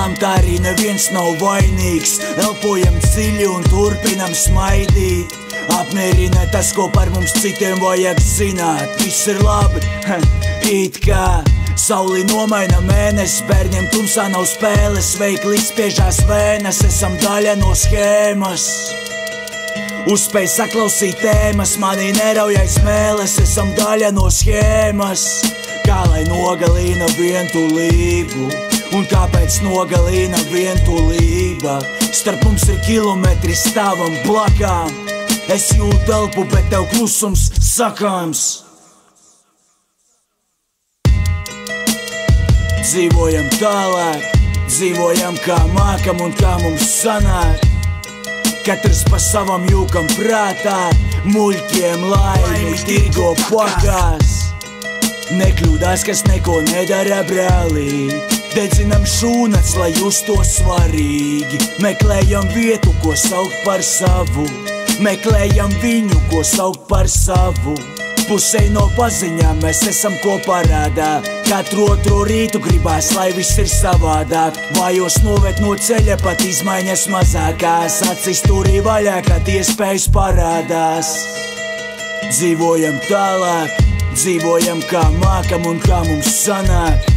bailām, tā arī neviens nav vainīgs. Elpojam dziļi un turpinam smaidīt. Apmierina tas, ko par mums citiem vajag zināt. Viss ir labi, it kā sauli nomaina mēnesis. Bērniem tumsā nav spēles, veikli izspiežās vēnes. Esam daļa no schēmas. Uzspēj saklausīt tēmas, manī neraujais mēles. Esam daļa no schēmas. Kā lai nogalina vientulību? Un kāpēc nogalina vientulība? Starp mums ir kilometri, stāvam blakām. Es jūtu telpu, bet tev klusums sakāms. Dzīvojam tālāk, dzīvojam kā mākam un kā mums sanāk. Katrs pa savam jūkam prātā, muļķiem laimi tirgo pakās. Nekļūdās, kas neko nedara brālī. Dedzinam šūnats, lai justos svarīgi. Meklējam vietu, ko saukt par savu. Meklējam viņu, ko saukt par savu. Pusei no paziņām mēs esam ko parādā. Katru otro rītu gribās, lai viss ir savādāk. Vājos noved no ceļa, pat izmaiņas mazākās. Acis turī vaļā, kad iespējas parādās. Dzīvojam tālāk, dzīvojam kā mākam un kā mums sanāk.